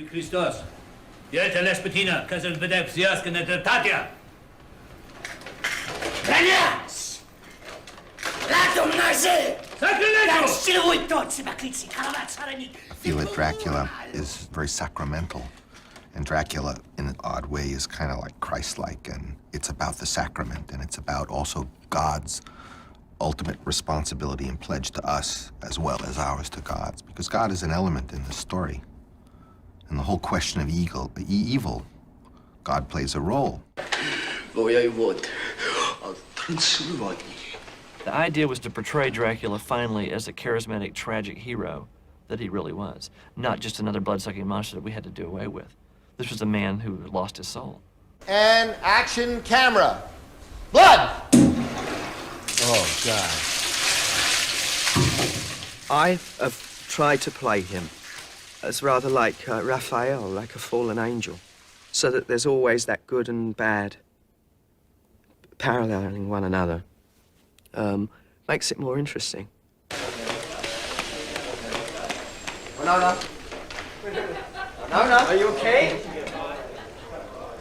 Christos. Dieta Lespetina, Kazan Vedek, Ziaskin, and Tatia. Ragazzi! Lato naze! I feel that Dracula is very sacramental, and Dracula, in an odd way, is kind of like Christ-like, and it's about the sacrament, and it's about also God's ultimate responsibility and pledge to us, as well as ours to God's, because God is an element in the story. And the whole question of evil, God plays a role. The idea was to portray Dracula finally as a charismatic, tragic hero that he really was, not just another blood-sucking monster that we had to do away with. This was a man who lost his soul. And action camera. Blood! Oh, God. I have tried to play him as rather like Raphael, like a fallen angel, so that there's always that good and bad paralleling one another. Makes it more interesting. Winona? Winona, are you okay?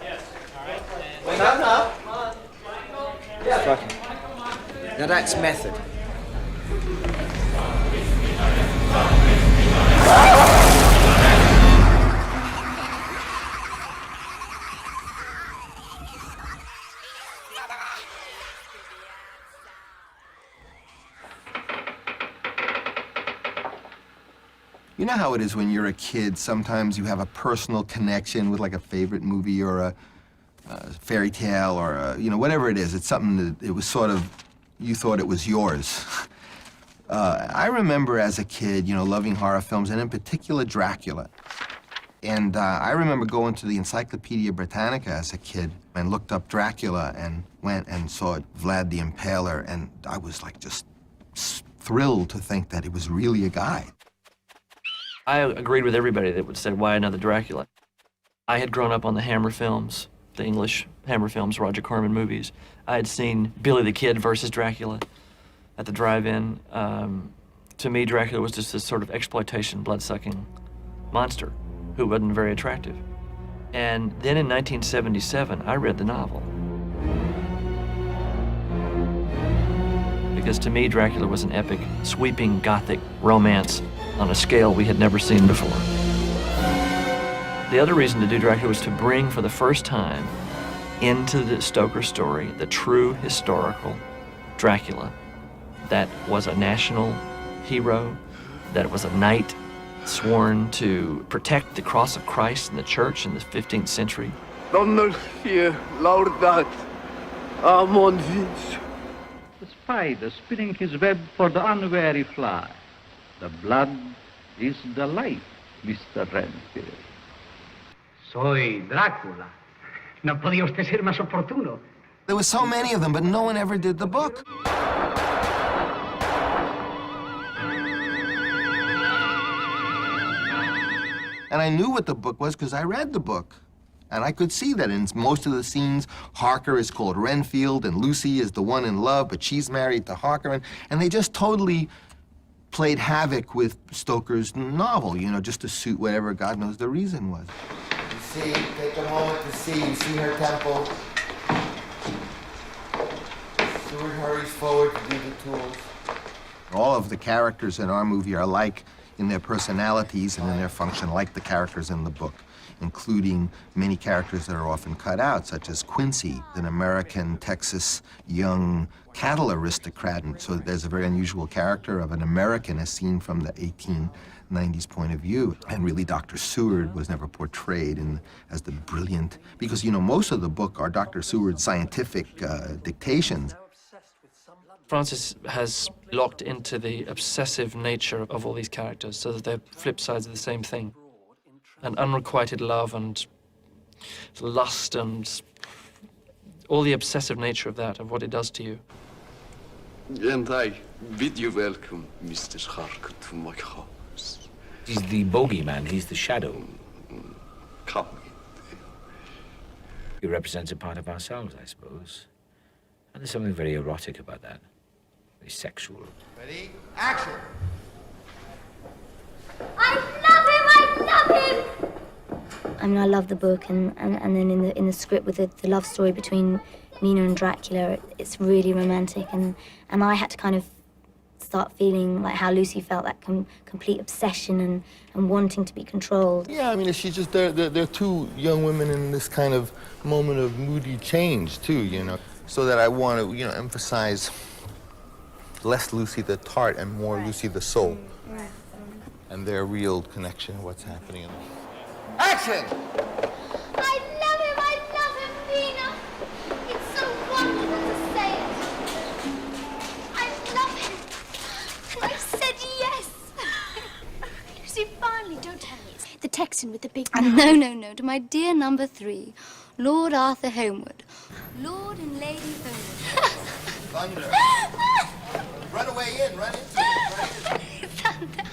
Yes, all right. Winona? Yeah. Now that's method. You know how it is when you're a kid, sometimes you have a personal connection with like a favorite movie or a fairy tale or whatever it is. It's something that it was sort of, you thought it was yours. I remember as a kid, loving horror films, and in particular Dracula. And I remember going to the Encyclopedia Britannica as a kid and looked up Dracula and went and saw Vlad the Impaler, and I was like just thrilled to think that it was really a guy. I agreed with everybody that said, why another Dracula? I had grown up on the Hammer films, the English Hammer films, Roger Corman movies. I had seen Billy the Kid versus Dracula at the drive-in. To me, Dracula was just this sort of exploitation, blood-sucking monster who wasn't very attractive. And then in 1977, I read the novel. Because to me, Dracula was an epic, sweeping, gothic romance on a scale we had never seen before. The other reason to do Dracula was to bring, for the first time, into the Stoker story, the true historical Dracula that was a national hero, that was a knight sworn to protect the cross of Christ in the church in the 15th century. The spider spinning his web for the unwary fly. The blood is the life, Mr. Renfield. Soy Drácula. No podía usted ser más oportuno. There were so many of them, but no one ever did the book. And I knew what the book was because I read the book. And I could see that in most of the scenes, Harker is called Renfield, and Lucy is the one in love, but she's married to Harker. And they just totally played havoc with Stoker's novel, just to suit whatever God knows the reason was. You see, take a moment to see. You see her temple. Stewart hurries forward to do the tools. All of the characters in our movie are alike in their personalities and in their function, like the characters in the book, including many characters that are often cut out, such as Quincy, an American Texas young cattle aristocrat. And so there's a very unusual character of an American as seen from the 1890s point of view. And really, Dr. Seward was never portrayed as the brilliant, because, most of the book are Dr. Seward's scientific dictations. Francis has locked into the obsessive nature of all these characters so that they're flip sides of the same thing. And unrequited love and lust and all the obsessive nature of that, of what it does to you. And I bid you welcome, Mr. Harker, to my house. He's the bogeyman, he's the shadow. Come. He represents a part of ourselves, I suppose. And there's something very erotic about that. Very sexual. Ready? Action! I love him! I love him! mean, I love the book, and then in the script with the love story between Mina and Dracula, it's really romantic, and I had to kind of start feeling like how Lucy felt, that complete obsession and wanting to be controlled. Yeah, I mean, she's just, they're two young women in this kind of moment of moody change, too, you know, so that I want to, you know, emphasize less Lucy the tart and more Lucy the soul. Right. And their real connection, what's happening. Action! I love him, Mina. It's so wonderful to say it. I love him. And I said yes. Lucy, finally, don't tell me it's the Texan with the big mouth. No, to my dear number 3, Lord Arthur Homewood. Lord and Lady Homewood. Thunder. Run away in, run into it. Thunder.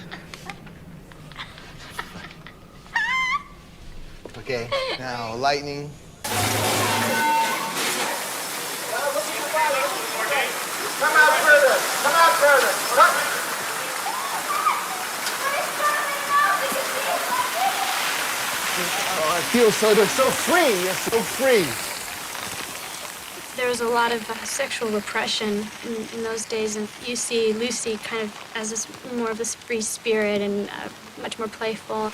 Okay, now lightning. Come out further. Come out further. Come. Oh, I feel so, they're so free, you're so free. There was a lot of sexual repression in those days, and you see Lucy kind of as this, more of this free spirit and much more playful.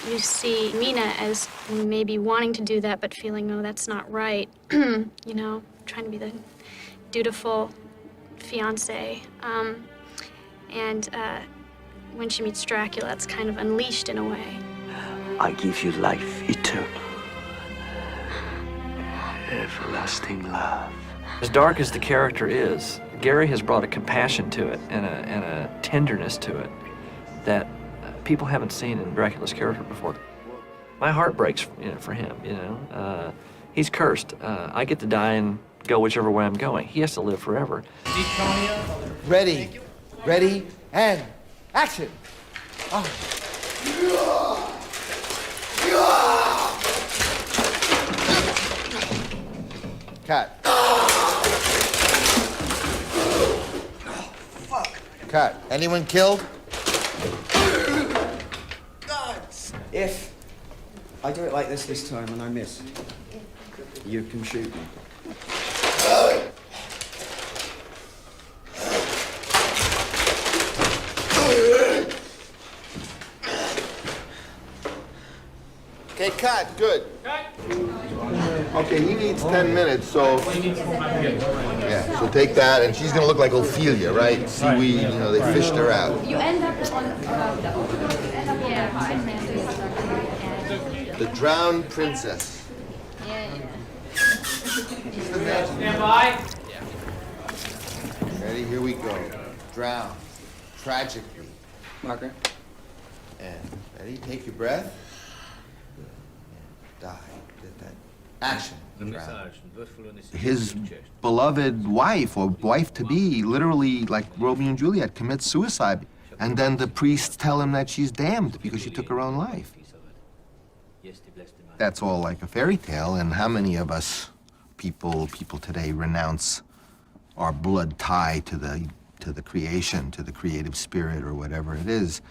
You see Mina as maybe wanting to do that, but feeling, oh, that's not right. You know, trying to be the dutiful fiance. And when she meets Dracula, it's kind of unleashed in a way. I give you life eternal. Everlasting love. As dark as the character is, Gary has brought a compassion to it and a tenderness to it that people haven't seen in Dracula's character before. My heart breaks, you know, for him. You know, he's cursed. I get to die and go whichever way I'm going. He has to live forever. Ready, and action. Cut. Cut. Anyone killed? If I do it like this time and I miss, you can shoot me. Okay, cut. Good. Okay, he needs 10 minutes, so... Yeah, so take that, and she's gonna look like Ophelia, right? Seaweed, you know, they fished her out. You end up on... The Drowned Princess. Stand by. Ready? Here we go. Drown. Tragically. Margaret? And ready? Take your breath. Die. Get that. Action. Drown. His beloved wife, or wife-to-be, literally, like Romeo and Juliet, commits suicide. And then the priests tell him that she's damned because she took her own life. That's all like a fairy tale, and how many of us people today renounce our blood tie to the creation, to the creative spirit or whatever it is,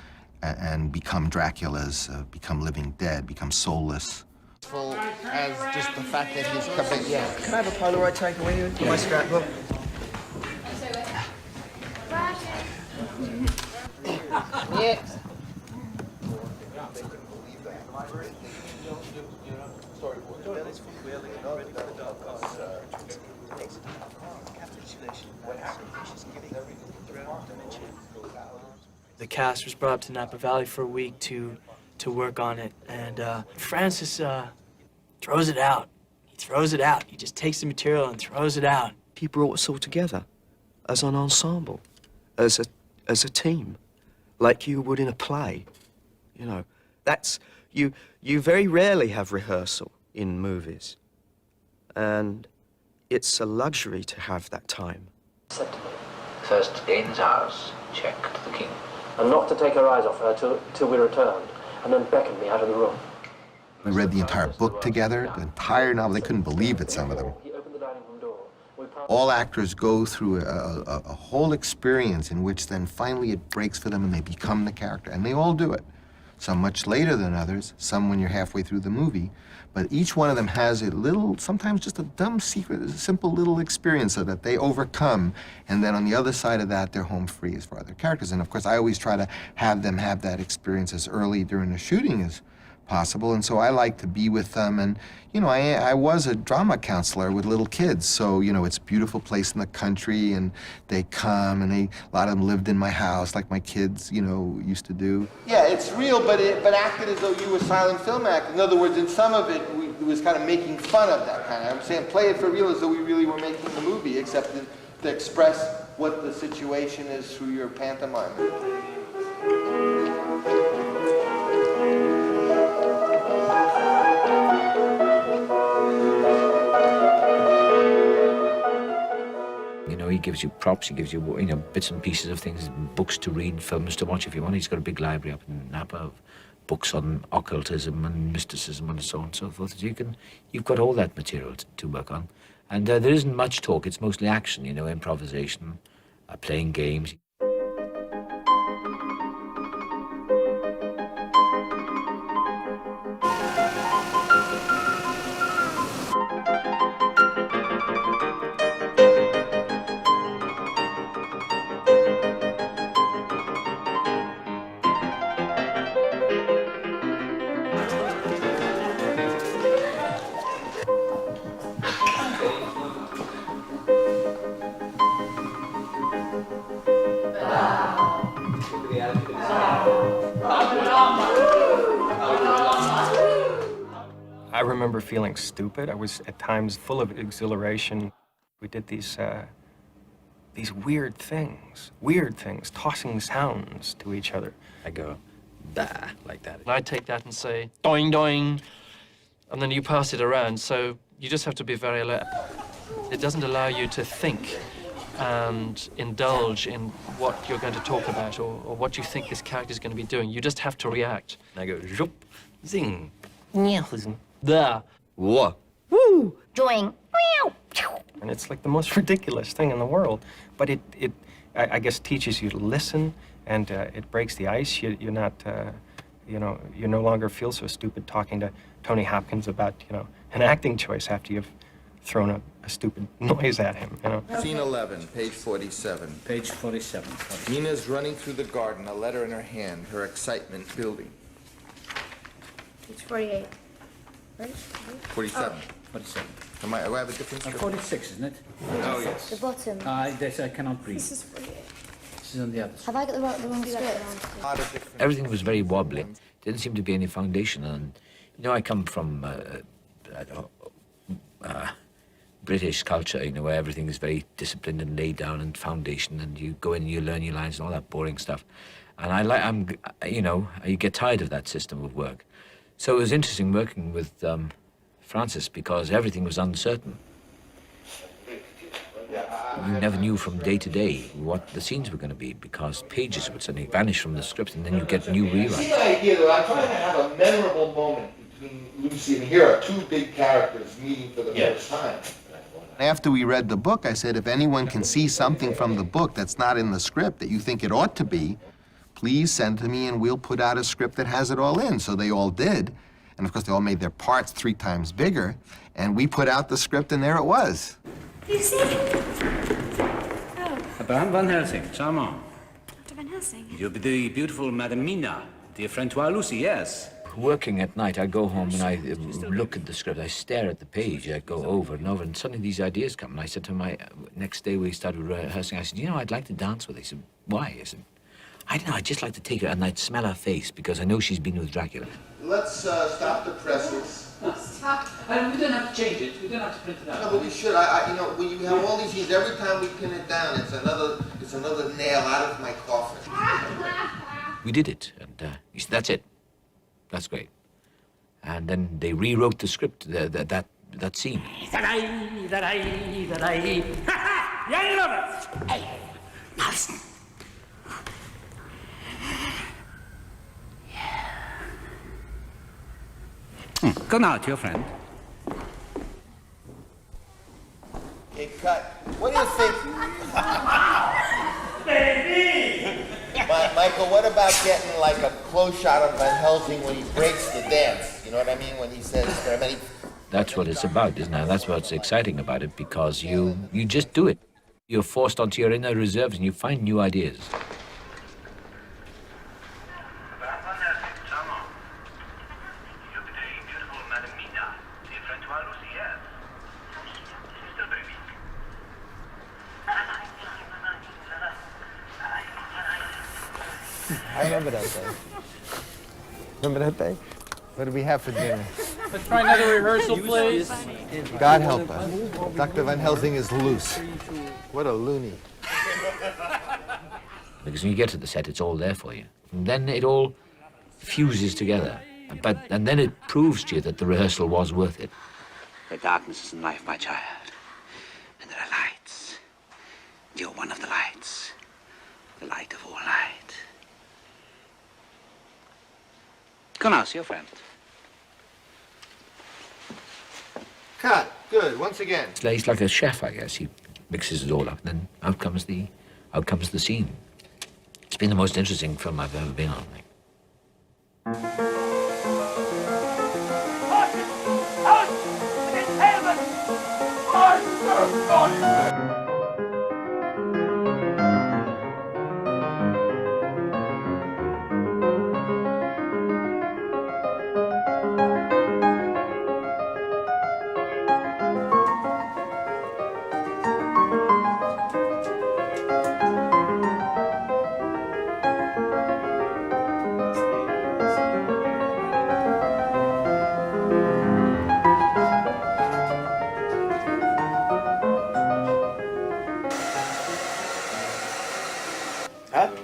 and become Draculas, become living dead, become soulless. As just the fact that he's coming. Yeah. Can I have a Polaroid taken with you for my scrapbook? Yeah. The cast was brought up to Napa Valley for a week to work on it, and Francis throws it out. He throws it out. He just takes the material and throws it out. He brought us all together as an ensemble, as a team, like you would in a play. You know, that's you very rarely have rehearsal in movies, and it's a luxury to have that time. First gain his house, check to the king. And not to take her eyes off her till we returned, and then beckon me out of the room. We read the entire book together, the entire novel. They couldn't believe it, some of them. All actors go through a whole experience in which then finally it breaks for them and they become the character, and they all do it. some much later than others, some when you're halfway through the movie. But each one of them has a little, sometimes just a dumb secret, a simple little experience so that they overcome. And then on the other side of that, they're home free as far as their characters. And of course, I always try to have them have that experience as early during the shooting as possible. And so I like to be with them. And, you know, I was a drama counselor with little kids. So, you know, it's a beautiful place in the country, and they come, and a lot of them lived in my house like my kids, you know, used to do. Yeah, it's real, but acted as though you were silent film acting. In other words, in some of it, it was kind of making fun of that kind of. I'm saying play it for real as though we really were making the movie, except to express what the situation is through your pantomime. You know, he gives you props, he gives you, you know, bits and pieces of things, books to read, films to watch if you want. He's got a big library up in Napa of books on occultism and mysticism and so on and so forth. You've got all that material to work on. And there isn't much talk, it's mostly action, you know, improvisation, playing games. I remember feeling stupid. I was at times full of exhilaration. We did these weird things, tossing sounds to each other. I go, bah, like that. And I take that and say, doing, doing, and then you pass it around. So you just have to be very alert. It doesn't allow you to think and indulge in what you're going to talk about or what you think this character is going to be doing. You just have to react. And I go, zhup, zing, there, whoa, woo, doing, and it's like the most ridiculous thing in the world. But I guess, teaches you to listen, and it breaks the ice. You're not, you know, you no longer feel so stupid talking to Tony Hopkins about, you know, an acting choice after you've thrown a stupid noise at him, you know. Scene 11, page 47. Page 47. Nina's running through the garden, a letter in her hand, her excitement building. Page 48. Right? 47. 47. Do I have a different script? 46, isn't it? Oh, yes. The bottom. I cannot read. This is 48. This is on the other side. Have I got the wrong script? Everything was very wobbly. Didn't seem to be any foundation. And, you know, I come from British culture, you know, where everything is very disciplined and laid down and foundation, and you go in and you learn your lines and all that boring stuff. And you know, you get tired of that system of work. So it was interesting working with Francis because everything was uncertain. You never knew from day to day what the scenes were going to be because pages would suddenly vanish from the script and then you get new rewrites. The idea that I'm trying to have a memorable moment between Lucy and here are two big characters meeting for the first time. After we read the book, I said, if anyone can see something from the book that's not in the script that you think it ought to be, please send to me and we'll put out a script that has it all in. So they all did. And of course, they all made their parts 3 times bigger. And we put out the script and there it was. You see? Abraham Van Helsing, charmant. Dr. Van Helsing. You'll be the beautiful Madame Mina, dear Francois Lucy, yes. Working at night, I go home and I look at the script, I stare at the page, I go over and over, and suddenly these ideas come. And I said to my, next day we started rehearsing, I said, you know, I'd like to dance with her. He said, why? I said, I don't know, I'd just like to take her and I'd smell her face because I know she's been with Dracula. Let's stop the presses. Stop. We don't have to change it. We don't have to print it out. No, but we should. You know, when you have all these scenes, every time we pin it down, it's another nail out of my coffin. We did it, and he said, that's it. That's great. And then they rewrote the script, that scene. Young lovers! Hey, now listen. Go now to your friend. Hey, cut. What do you think? Baby! My Michael, what about getting like a close shot of Van Helsing when he breaks the dance? You know what I mean? When he says there are many... That's what it's about, isn't it? That's what's exciting about it, because you just do it. You're forced onto your inner reserves and you find new ideas. I remember that day. Remember that day? What did we have for dinner? Let's try another rehearsal, please. God help us. Dr. Van Helsing is loose. What a loony. Because when you get to the set, it's all there for you. And then it all fuses together. And then it proves to you that the rehearsal was worth it. The darkness is in life, my child. And there are lights. You're one of the lights. The light of all light. Go now, see your friend. Cut. Good. Once again. He's like a chef, I guess. He mixes it all up, and then out comes the scene. It's been the most interesting film I've ever been on.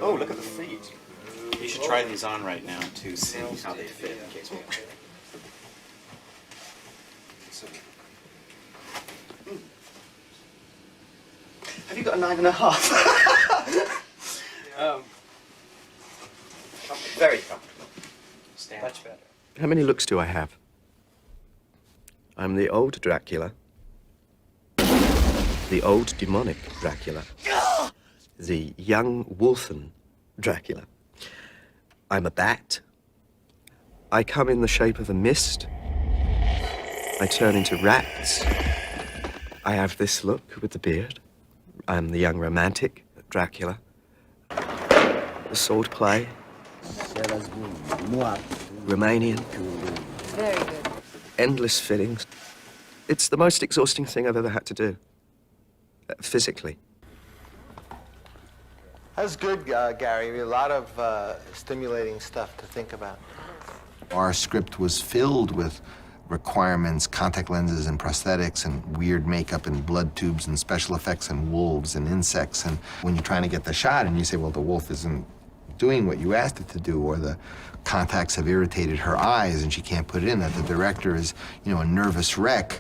Oh, look at the feet. You should try these on right now to see how they fit in case we... Have you got a 9.5? Very comfortable. Much better. How many looks do I have? I'm the old Dracula. The old demonic Dracula. The young wolfen Dracula. I'm a bat. I come in the shape of a mist. I turn into rats. I have this look with the beard. I'm the young romantic Dracula. The sword play. Romanian. Very good. Endless fittings. It's the most exhausting thing I've ever had to do. Physically. That's good, Gary. A lot of stimulating stuff to think about. Our script was filled with requirements, contact lenses and prosthetics and weird makeup and blood tubes and special effects and wolves and insects. And when you're trying to get the shot and you say, well, the wolf isn't doing what you asked it to do, or the contacts have irritated her eyes and she can't put it in, that the director is, you know, a nervous wreck.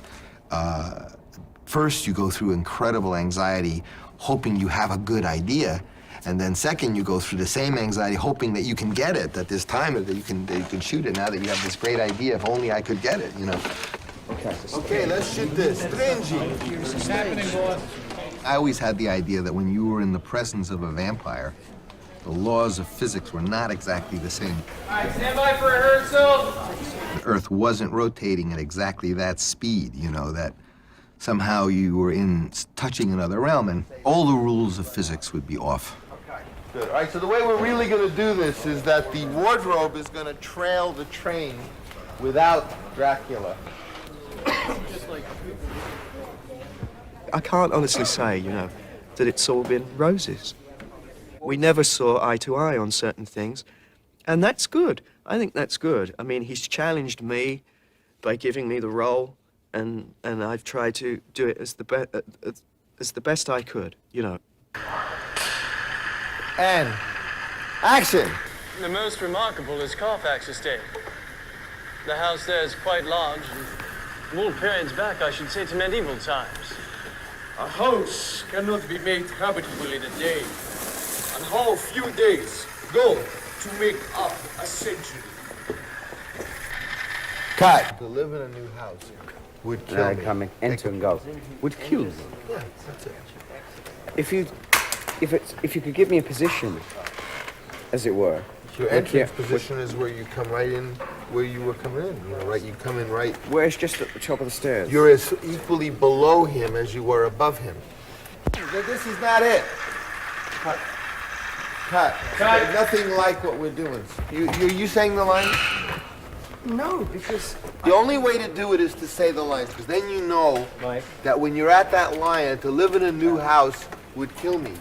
First, you go through incredible anxiety, hoping you have a good idea. And then second, you go through the same anxiety, hoping that you can get it, that there's time that you can shoot it now that you have this great idea. If only I could get it, you know. Okay, let's shoot this. What's happening, boss? I always had the idea that when you were in the presence of a vampire, the laws of physics were not exactly the same. All right, stand by for rehearsal. The Earth wasn't rotating at exactly that speed, you know, that somehow you were touching another realm, and all the rules of physics would be off. Good. All right, so the way we're really going to do this is that the wardrobe is going to trail the train without Dracula. I can't honestly say, you know, that it's all been roses. We never saw eye to eye on certain things, and that's good. I think that's good. I mean, he's challenged me by giving me the role, and I've tried to do it as the best I could, you know. And action! The most remarkable is Carfax Estate. The house there is quite large, and more periods back, I should say, to medieval times. A house cannot be made habitable in a day. And how few days go to make up a century. Cut. To live in a new house would kill me. Coming, enter and go. Would kill me. Yeah, that's it. If you could give me a position as it were. Your entrance position is where you come right in, where you were coming in. You know, right? You come in right. Where's just at the top of the stairs? You're as equally below him as you were above him. This is not it. Cut. Cut. Cut. Nothing like what we're doing. You saying the lines? No, because the only way to do it is to say the lines, because then you know that when you're at that line, to live in a new house would kill me.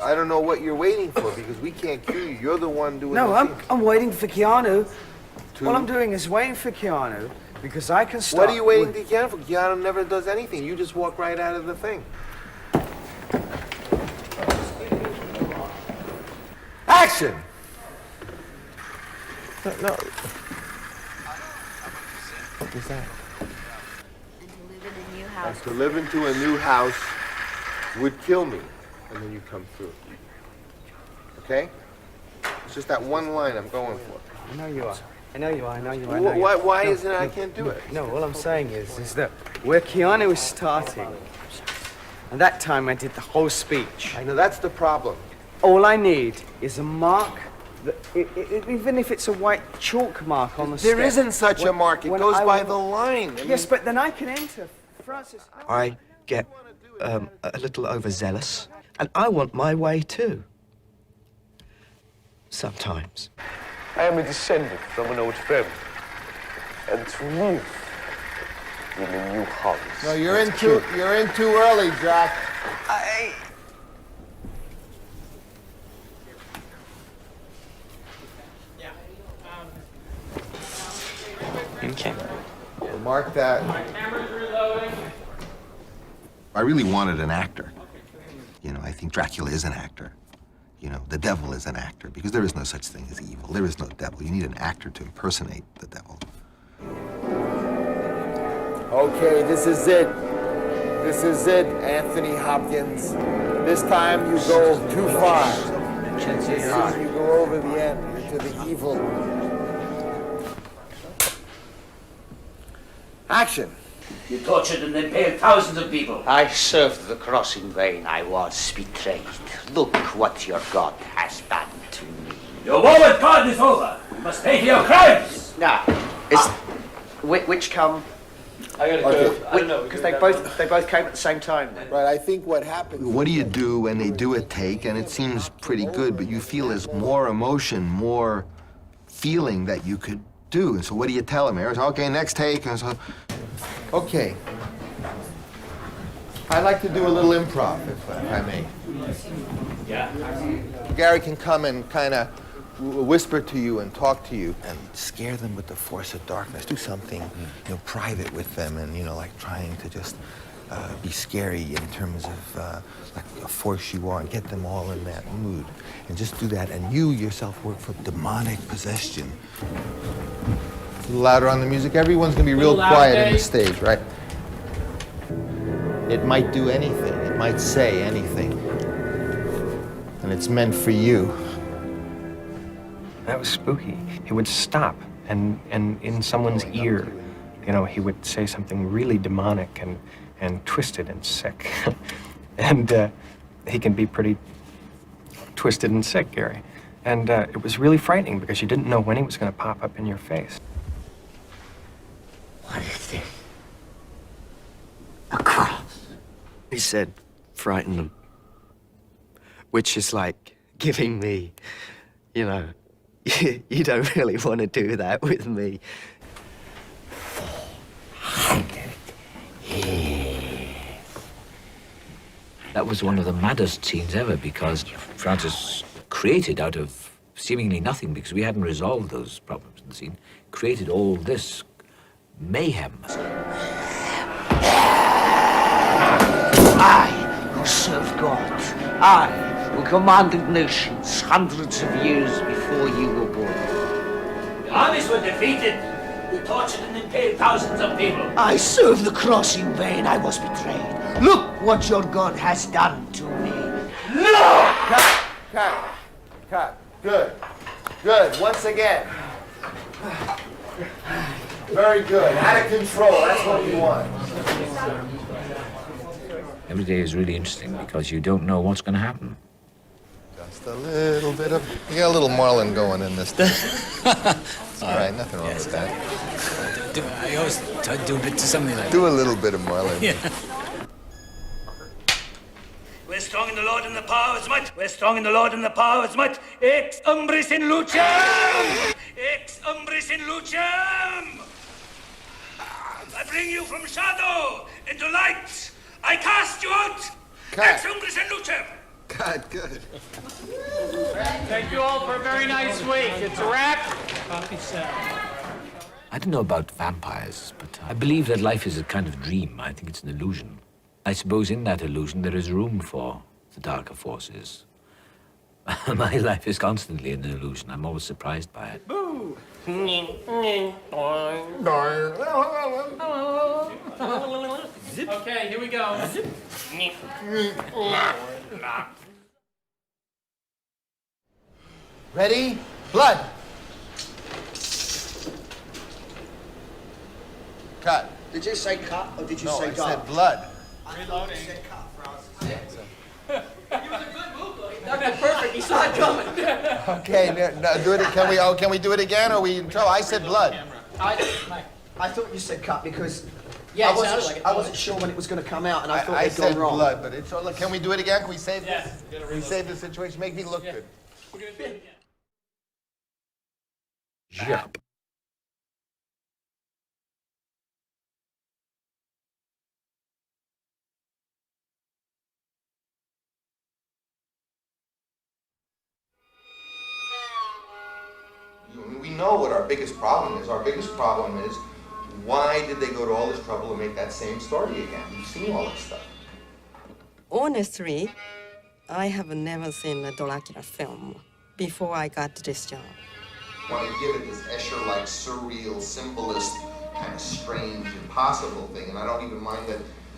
I don't know what you're waiting for, because we can't kill you. You're the one doing No, the I'm waiting for Keanu. To- All I'm doing is waiting for Keanu, because I can start... What are you waiting to Keanu for? Keanu never does anything. You just walk right out of the thing. Action! No. What was that? To live into a new house would kill me, and then you come through. Okay? It's just that one line I'm going for. I know you are. I know you are. I know you are. Why isn't it I can't do it? No, all I'm saying is that where Keanu is starting, and that time I did the whole speech. I know, that's the problem. All I need is a mark, even if it's a white chalk mark on the step. There isn't such a mark. It goes by the line. Yes, but then I can enter. Francis. I get a little overzealous, and I want my way too. Sometimes. I am a descendant from an old friend, and to live in a new house. No, you're in too early, Jack. Okay. We'll mark that. I really wanted an actor. You know, I think Dracula is an actor. You know, the devil is an actor, because there is no such thing as evil. There is no devil. You need an actor to impersonate the devil. Okay, this is it. This is it, Anthony Hopkins. This time you go too far. This time you go over the end into the evil. Action. You tortured and impaled thousands of people. I served the cross in vain. I was betrayed. Look what your God has done to me. Your war with God is over. You must pay for your crimes. Now, which come? I gotta go. I don't know. Because they both came at the same time. Right, I think what happened... What do you do when they do a take, and it seems pretty good, but you feel there's more emotion, more feeling that you could do? And so what do you tell them, Aaron? Okay, next take. And so, okay. I'd like to do a little improv, if I may. Yeah. Gary can come and kind of whisper to you and talk to you and scare them with the force of darkness. Do something, you know, private with them, and, you know, like trying to just be scary in terms of like force you on, get them all in that mood, and just do that. And you yourself work for demonic possession. A little louder on the music. Everyone's gonna be real quiet on the stage, right? It might do anything. It might say anything, and it's meant for you. That was spooky. He would stop, and in someone's ear, you know, he would say something really demonic and twisted and sick. And he can be pretty twisted and sick, Gary. And it was really frightening because you didn't know when he was going to pop up in your face. What is this? A cross. He said, frighten them. Which is like giving me, you know, you don't really want to do that with me. 400 years. That was one of the maddest scenes ever, because Francis created out of seemingly nothing, because we hadn't resolved those problems in the scene, created all this mayhem. I, who served God, I, who commanded nations hundreds of years before you were born. The armies were defeated. You tortured and impaled thousands of people. I served the cross in vain. I was betrayed. Look what your God has done to me. No! Cut. Good. Once again. Very good. Out of control. That's what we want. Every day is really interesting because you don't know what's going to happen. Just a little bit of... You got a little Marlin going in this thing. All right, nothing wrong with that. I always try to do a bit to something like that. Do a little bit of Marlin. Yeah. We're strong in the Lord and the power of his might. We're strong in the Lord and the power of his might. Ex umbris in lucem! Ex umbris in lucem! I bring you from shadow into light. I cast you out. Cut. Ex umbris in lucem! God, good. Thank you all for a very nice week. It's a wrap. I don't know about vampires, but I believe that life is a kind of dream. I think it's an illusion. I suppose in that illusion there is room for the darker forces. My life is constantly an illusion. I'm always surprised by it. Boo! Okay, here we go. Ready? Blood. Cut. Did you say cut or did you No, say I cut? said blood. Reloading. That's perfect. He saw it coming. Okay, no, do it. Can we do it again? Or are we in trouble? I said blood. I thought you said cut because Yeah, I it sounded like it. wasn't sure when it was going to come out, and I thought I they'd gone said wrong. blood, but it's all. Can we do it again? Can we save Yes. this? Can we save the situation? Make me look good. We're gonna do it again. Yep. We know what our biggest problem is. Our biggest problem is why did they go to all this trouble to make that same story again? You've seen all this stuff. Honestly, I have never seen a Dracula film before I got this job. I want to give it this Escher-like, surreal, symbolist, kind of strange, impossible thing, and I don't even mind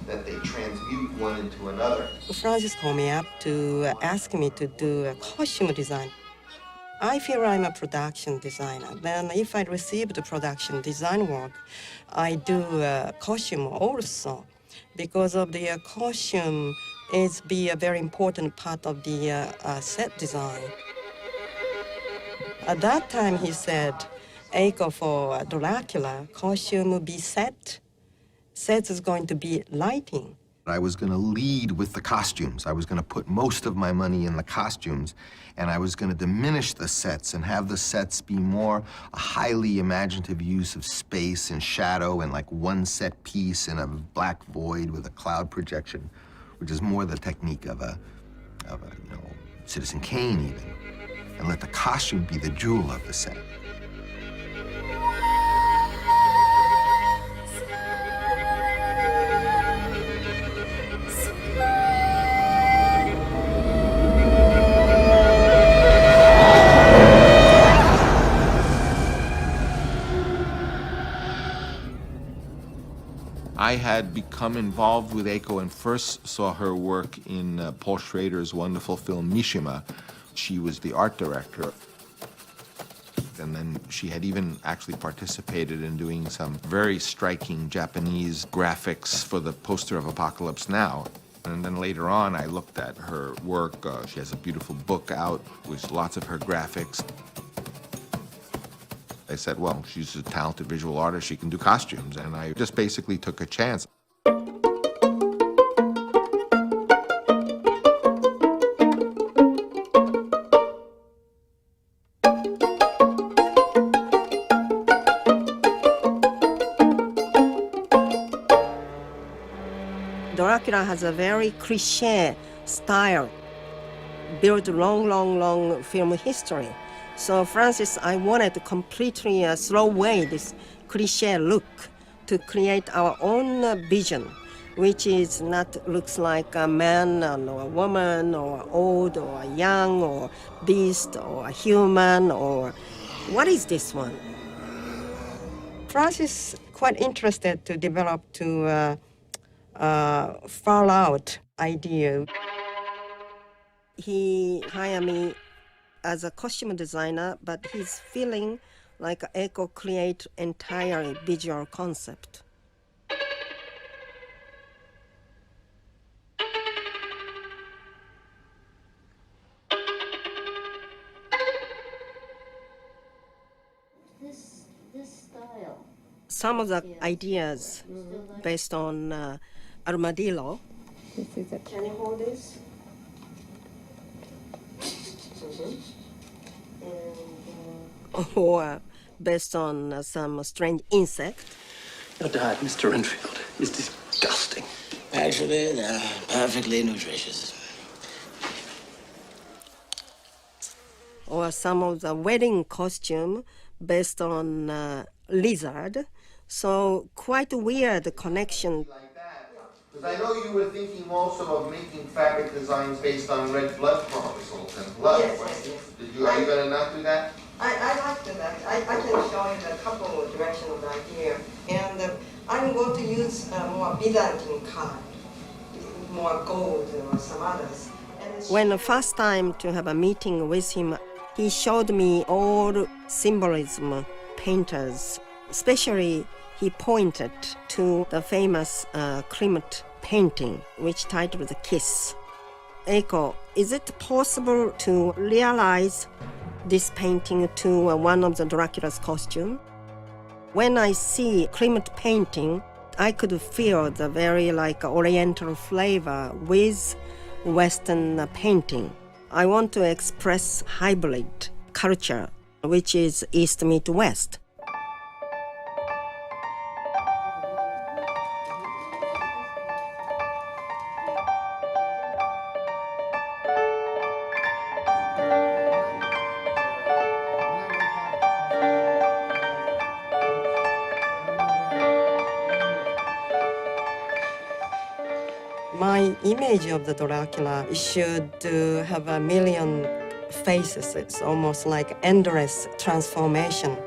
that they transmute one into another. Francis called me up to ask me to do a costume design. I feel I'm a production designer. Then if I receive the production design work, I do costume also, because of the costume is be a very important part of the set design. At that time, he said, Eiko, for Dracula, costume will be set. Set is going to be lighting. I was going to lead with the costumes. I was going to put most of my money in the costumes, and I was going to diminish the sets and have the sets be more a highly imaginative use of space and shadow and like one set piece in a black void with a cloud projection, which is more the technique of a Citizen Kane even, and let the costume be the jewel of the set. I had become involved with Eiko and first saw her work in Paul Schrader's wonderful film Mishima. She was the art director. And then she had even actually participated in doing some very striking Japanese graphics for the poster of Apocalypse Now. And then later on, I looked at her work. She has a beautiful book out with lots of her graphics. I said, well, she's a talented visual artist, she can do costumes, and I just basically took a chance. Dracula has a very cliché style, built long film history. So, Francis, I wanted to completely throw away this cliché look to create our own vision, which is not looks like a man or a woman or old or young or beast or a human or what is this one? Francis quite interested to develop to far-out idea. He hired me as a costume designer, but he's feeling like Eiko create entire visual concept. some of the ideas based on Armadillo. Can you hold this? Or based on some strange insect. Your diet, Mr. Renfield, is disgusting. Actually, they're perfectly nutritious. Or some of the wedding costume based on lizard. So quite a weird connection. Because I know you were thinking also of making fabric designs based on red blood corpuscles and blood. Yes, right? yes, yes. Are you going to not do that? I like that. I can show you a couple of directions of idea. And I'm going to use more Byzantine color, more gold or some others. When the first time to have a meeting with him, he showed me all symbolism painters. Especially, he pointed to the famous Klimt painting, which titled The Kiss. Eiko, is it possible to realize this painting to one of the Dracula's costume? When I see Klimt painting, I could feel the very oriental flavor with Western painting. I want to express hybrid culture, which is East meet West. My image of the Dracula should have a million faces. It's almost like endless transformation.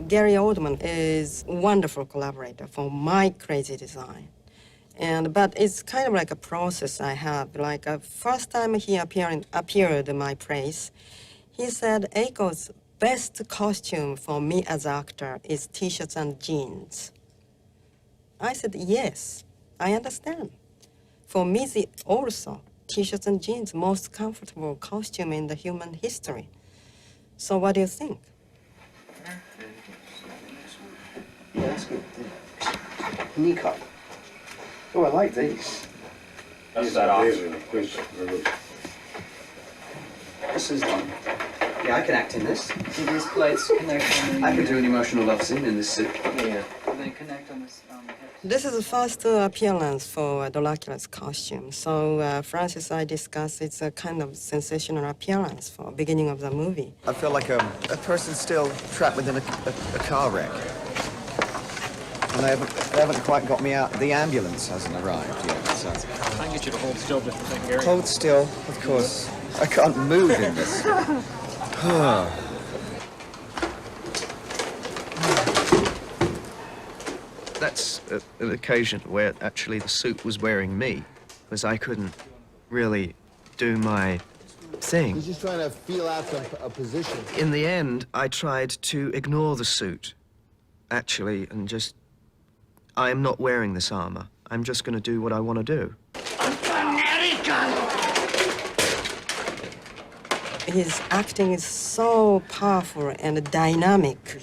Gary Oldman is a wonderful collaborator for my crazy design. But it's kind of like a process I have. First time he appeared in my place, he said Eiko's best costume for me as an actor is T-shirts and jeans. I said, yes, I understand. For me, also, T-shirts and jeans, most comfortable costume in the human history. So what do you think? Yeah, that's good. Knee cup. Oh, I like these. That's that off. This is one. Yeah, I can act in this. Do these plates connect on the... I could do an emotional love scene in this suit. Yeah. Do they connect on this? This is the first appearance for Dracula's costume. So, Francis, I discussed it's a kind of sensational appearance for beginning of the movie. I feel like a person still trapped within a car wreck. And they haven't quite got me out. The ambulance hasn't arrived yet, so... I can get you to hold still just a second, Gary. Hold still, of course. I can't move in this. That's an occasion where actually the suit was wearing me, because I couldn't really do my thing. He's just trying to feel out a position. In the end, I tried to ignore the suit, actually, and just... I am not wearing this armor. I'm just going to do what I want to do. His acting is so powerful and dynamic.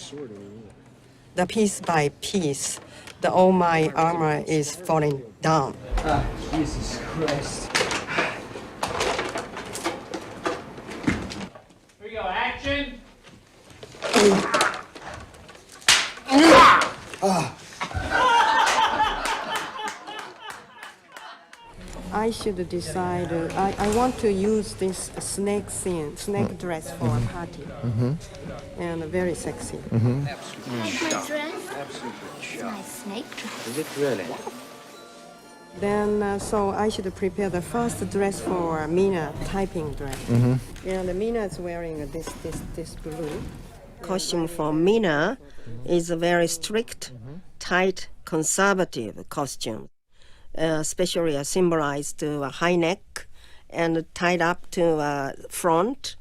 The piece by piece, all my armor is falling down. Ah, Jesus Christ. Here we go, action! I should decide. I want to use this snake dress for a party, and very sexy. Like my dress? It's my snake dress. Is it really? Then, so I should prepare the first dress for Mina, typing dress. And Mina is wearing this blue. Costume for Mina is a very strict, tight, conservative costume. especially symbolized a high neck and tied up to front.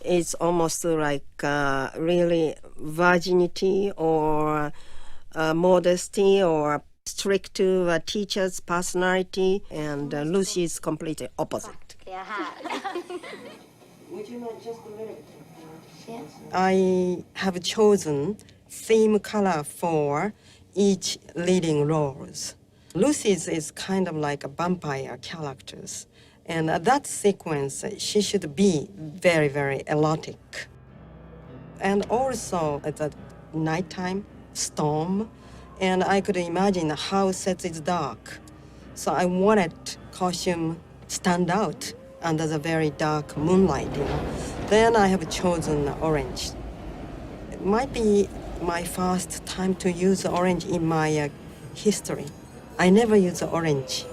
It's almost like really virginity or modesty or strict to a teacher's personality, and Lucy is completely opposite. Would you like just a little? Yeah. I have chosen theme color for each leading roles. Lucy's is kind of like a vampire characters, and at that sequence she should be very, very erotic. And also at the nighttime storm, and I could imagine the house set is dark. So I wanted costume stand out under the very dark moonlight, you know. Then I have chosen orange. It might be my first time to use orange in my history. I never use orange.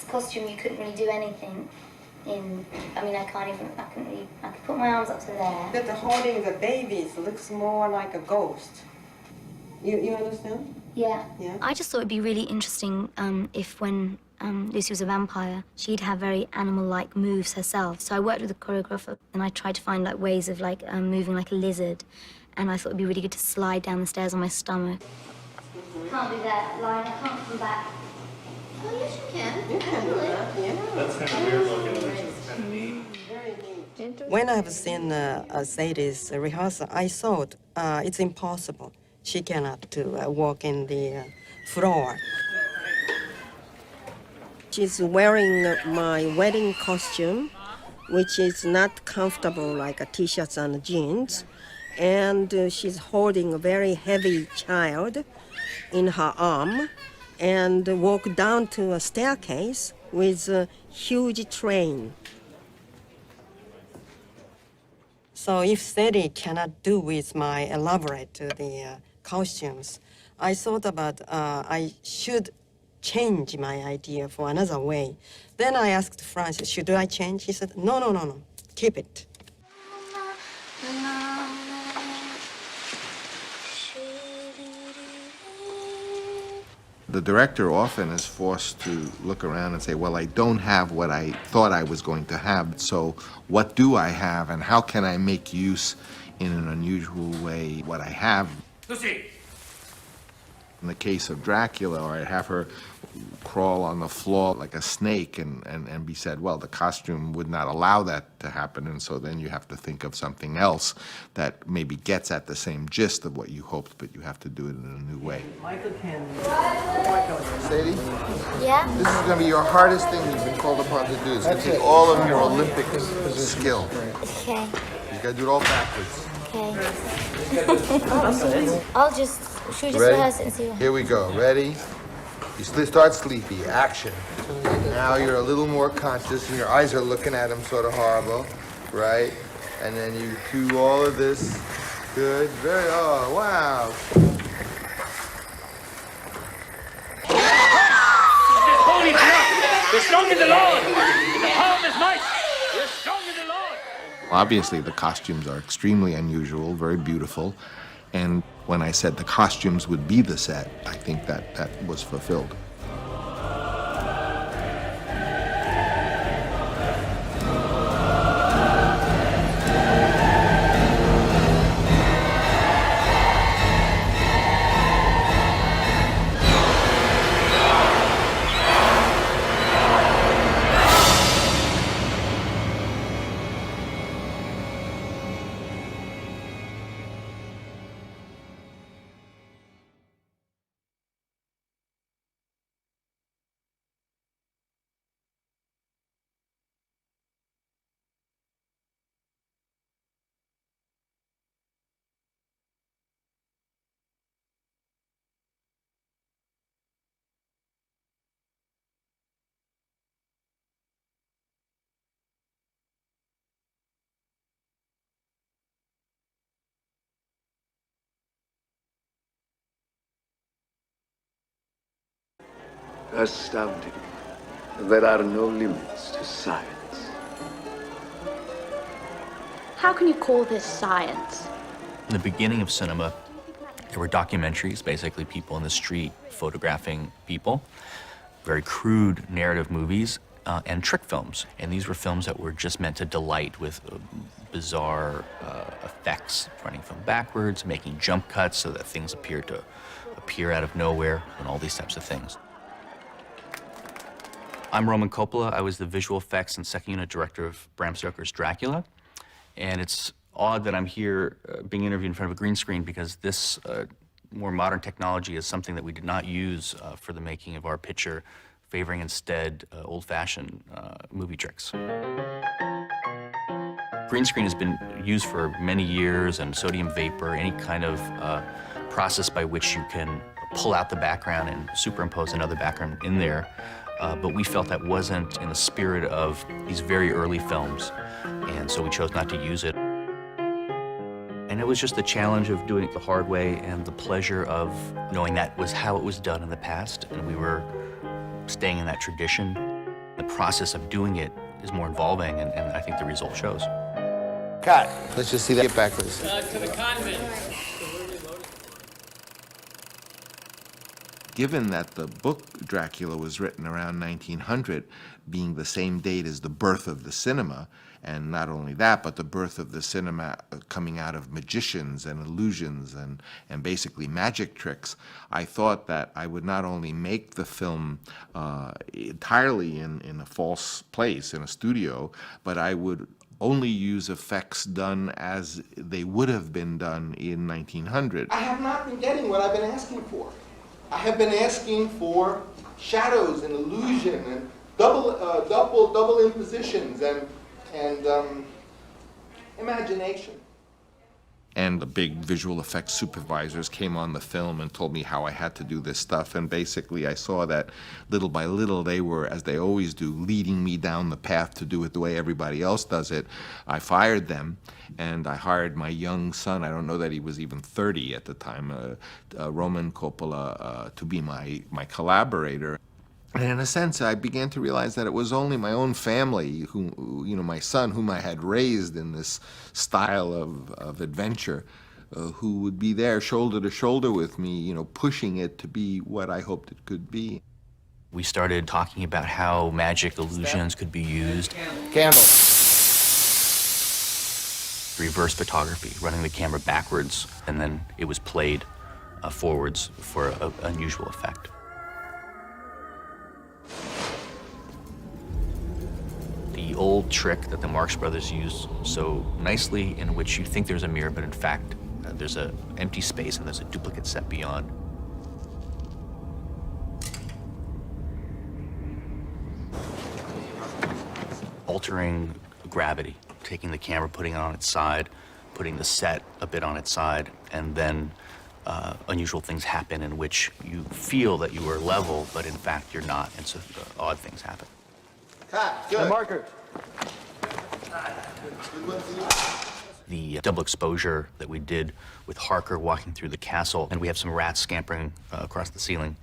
Costume, you couldn't really do anything in. I mean, I could put my arms up to there. But holding the babies looks more like a ghost. You understand? Yeah. Yeah. I just thought it'd be really interesting if when Lucy was a vampire, she'd have very animal-like moves herself. So I worked with a choreographer and I tried to find like ways of like moving like a lizard, and I thought it'd be really good to slide down the stairs on my stomach. Can't do that, Lion. I can't come back. Oh, yes, you can. You can do that, yeah. That's kind of weird looking. It's kind of neat. When I've seen Sadie's rehearsal, I thought it's impossible. She cannot walk in the floor. She's wearing my wedding costume, which is not comfortable like a t-shirts and jeans. And she's holding a very heavy child in her arm and walk down to a staircase with a huge train. So if Sadie cannot do with my elaborate costumes, I thought about I should change my idea for another way. Then I asked Francis, should I change? He said, no, keep it. The director often is forced to look around and say, well, I don't have what I thought I was going to have, so what do I have, and how can I make use in an unusual way what I have? Lucy! In the case of Dracula, or I'd have her crawl on the floor like a snake and be said, well, the costume would not allow that to happen, and so then you have to think of something else that maybe gets at the same gist of what you hoped, but you have to do it in a new way. Michael can... Sadie? Yeah? This is going to be your hardest thing you've been called upon to do. It's going to take all of your Olympic skill. Okay. You got to do it all backwards. Okay. I'll just... Should we just Ready? rehearse it and see what... Here we go. Ready? You start sleepy. Action. Now you're a little more conscious, and your eyes are looking at him sort of horrible, right? And then you do all of this. Good. Very. Oh, wow. Holy crap! We're strong in the Lord! The power of his might! We're strong in the Lord! Obviously, the costumes are extremely unusual, very beautiful. And when I said the costumes would be the set, I think that was fulfilled. Astounding. There are no limits to science. How can you call this science? In the beginning of cinema, there were documentaries, basically people in the street photographing people, very crude narrative movies, and trick films. And these were films that were just meant to delight with bizarre effects, running film backwards, making jump cuts so that things appeared to appear out of nowhere, and all these types of things. I'm Roman Coppola. I was the visual effects and second unit director of Bram Stoker's Dracula. And it's odd that I'm here being interviewed in front of a green screen because this more modern technology is something that we did not use for the making of our picture, favoring instead old-fashioned movie tricks. Green screen has been used for many years, and sodium vapor, any kind of process by which you can pull out the background and superimpose another background in there. But we felt that wasn't in the spirit of these very early films, and so we chose not to use it. And it was just the challenge of doing it the hard way and the pleasure of knowing that was how it was done in the past, and we were staying in that tradition. The process of doing it is more involving, and I think the result shows. Cut. Let's just see that. Get back, please. To the convent. Given that the book Dracula was written around 1900, being the same date as the birth of the cinema, and not only that, but the birth of the cinema coming out of magicians and illusions and basically magic tricks, I thought that I would not only make the film entirely in a false place, in a studio, but I would only use effects done as they would have been done in 1900. I have not been getting what I've been asking for. I have been asking for shadows and illusion and double impositions and imagination. And the big visual effects supervisors came on the film and told me how I had to do this stuff. And basically I saw that little by little they were, as they always do, leading me down the path to do it the way everybody else does it. I fired them and I hired my young son, I don't know that he was even 30 at the time, Roman Coppola, to be my collaborator. And in a sense, I began to realize that it was only my own family, who, you know, my son, whom I had raised in this style of adventure, who would be there shoulder to shoulder with me, you know, pushing it to be what I hoped it could be. We started talking about how magic illusions could be used. Candle. Reverse photography, running the camera backwards, and then it was played forwards for an unusual effect. The old trick that the Marx Brothers used so nicely, in which you think there's a mirror, but in fact, there's an empty space and there's a duplicate set beyond. Altering gravity, taking the camera, putting it on its side, putting the set a bit on its side, and then unusual things happen in which you feel that you are level, but in fact you're not, and so odd things happen. Cut. Good. Marker. The double exposure that we did with Harker walking through the castle, and we have some rats scampering across the ceiling,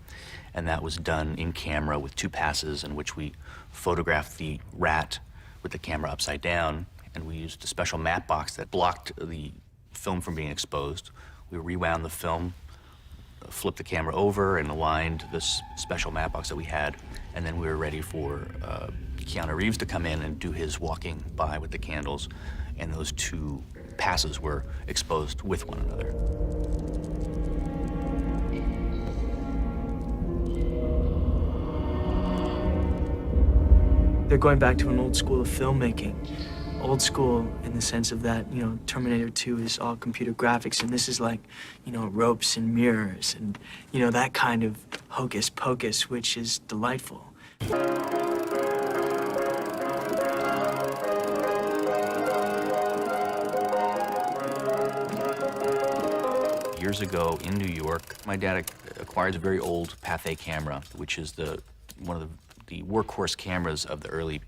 and that was done in camera with 2 passes in which we photographed the rat with the camera upside down, and we used a special matte box that blocked the film from being exposed. We rewound the film, flipped the camera over, and aligned this special matte box that we had, and then we were ready for Keanu Reeves to come in and do his walking by with the candles, and those 2 passes were exposed with one another. They're going back to an old school of filmmaking. Old school in the sense of that, you know, Terminator 2 is all computer graphics, and this is like, you know, ropes and mirrors and, you know, that kind of hocus pocus, which is delightful. Years ago in New York, my dad acquired a very old Pathé camera, which is one of the workhorse cameras of the early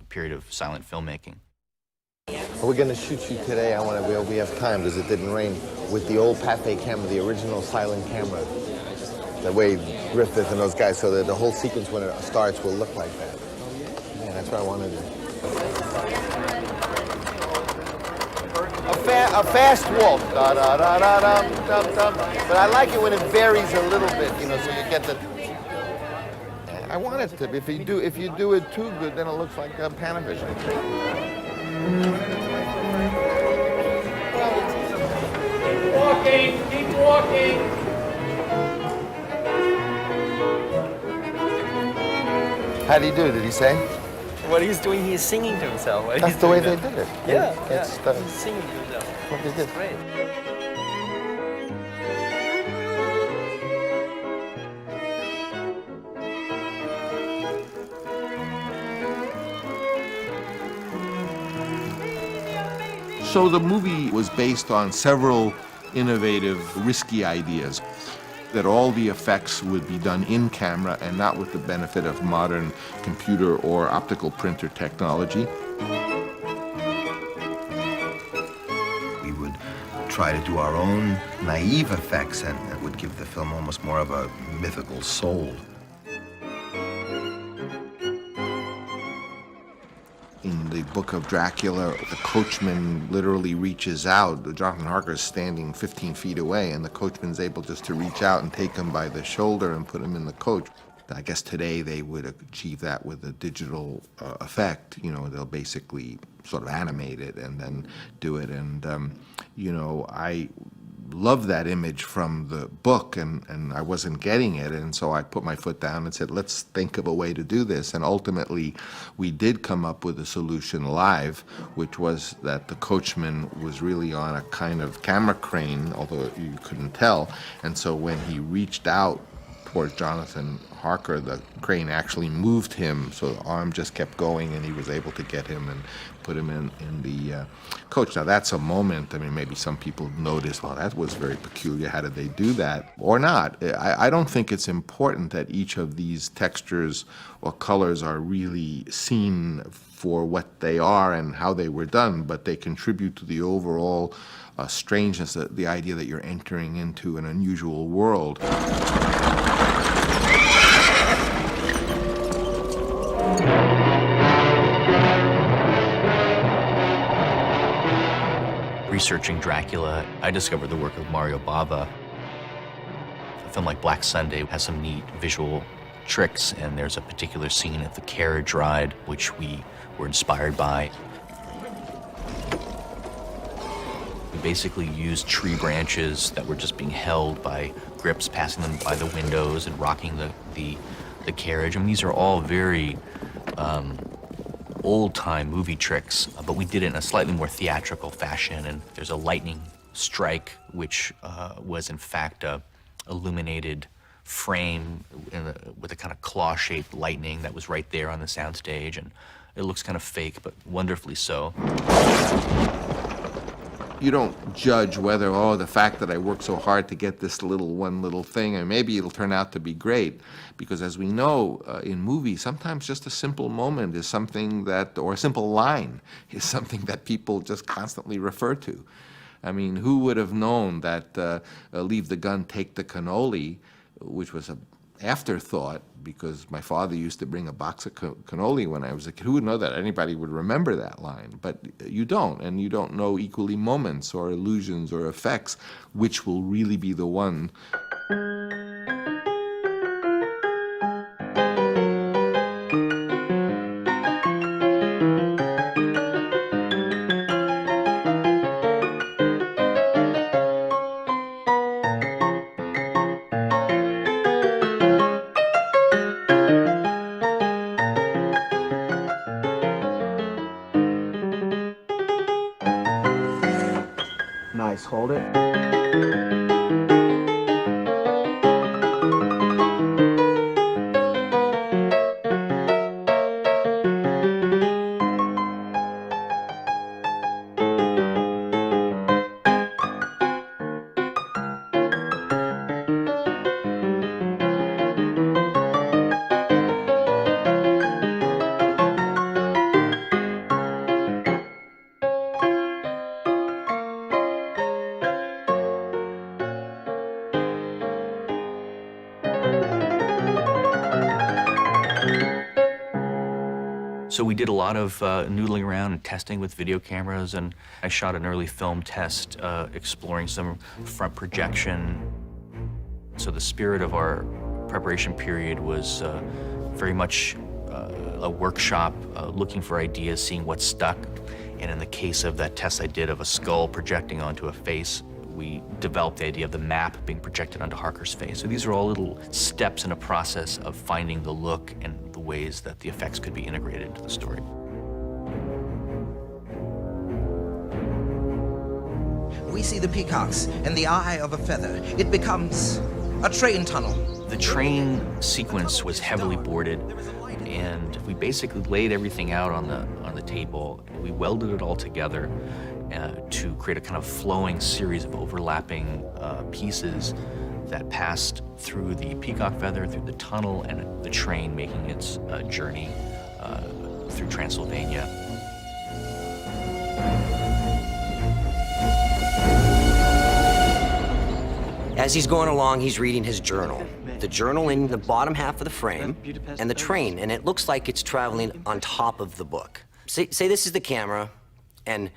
period of silent filmmaking. We're going to shoot you today. We have time because it didn't rain, with the old Pathé camera, the original silent camera. the way Griffith and those guys, so that the whole sequence when it starts will look like that. Yeah, that's what I want to do. A fast walk, da da da da dum dum dum. But I like it when it varies a little bit, you know, so you get the. I want it to. If you do it too good, then it looks like Panavision. Keep walking. How did he do? Did he say? What he's doing, he's singing to himself. That's the way they did it. Yeah, That's he's singing to himself. what they did. Great. So the movie was based on several innovative, risky ideas, that all the effects would be done in camera and not with the benefit of modern computer or optical printer technology. We would try to do our own naive effects, and that would give the film almost more of a mythical soul. In the book of Dracula, the coachman literally reaches out. Jonathan Harker is standing 15 feet away, and the coachman's able just to reach out and take him by the shoulder and put him in the coach. I guess today they would achieve that with a digital effect. You know, they'll basically sort of animate it and then do it. And, you know, I love that image from the book, and I wasn't getting it, and so I put my foot down and said, let's think of a way to do this. And ultimately, we did come up with a solution live, which was that the coachman was really on a kind of camera crane, although you couldn't tell. And so when he reached out towards Jonathan Harker, the crane actually moved him, so the arm just kept going, and he was able to get him and put him in the coach. Now that's a moment, I mean, maybe some people notice, well, that was very peculiar, how did they do that? Or not. I don't think it's important that each of these textures or colors are really seen for what they are and how they were done, but they contribute to the overall strangeness, the idea that you're entering into an unusual world. Researching Dracula, I discovered the work of Mario Bava. A film like Black Sunday has some neat visual tricks, and there's a particular scene of the carriage ride which we were inspired by. We basically used tree branches that were just being held by grips, passing them by the windows and rocking the carriage. I mean, these are all very old-time movie tricks, but we did it in a slightly more theatrical fashion. And there's a lightning strike, which was in fact a illuminated frame with a kind of claw-shaped lightning that was right there on the soundstage, and it looks kind of fake, but wonderfully so. You don't judge whether, oh, the fact that I worked so hard to get this one little thing, and maybe it'll turn out to be great. Because as we know, in movies, sometimes just a simple moment is something that, or a simple line is something that people just constantly refer to. I mean, who would have known that leave the gun, take the cannoli, which was an afterthought, because my father used to bring a box of cannoli when I was a kid. Who would know that anybody would remember that line? But you don't, and you don't know equally moments or illusions or effects which will really be the one. Nice, hold it. So we did a lot of noodling around and testing with video cameras, and I shot an early film test exploring some front projection. So the spirit of our preparation period was very much a workshop, looking for ideas, seeing what stuck. And in the case of that test I did of a skull projecting onto a face, we developed the idea of the map being projected onto Harker's face. So these are all little steps in a process of finding the look and the ways that the effects could be integrated into the story. We see the peacocks in the eye of a feather. It becomes a train tunnel. The train sequence was heavily boarded, and we basically laid everything out on the table. We welded it all together to create a kind of flowing series of overlapping pieces that passed through the peacock feather, through the tunnel, and the train making its journey through Transylvania. As he's going along, he's reading his journal. The journal in the bottom half of the frame, and the train, and it looks like it's traveling on top of the book. Say this is the camera, and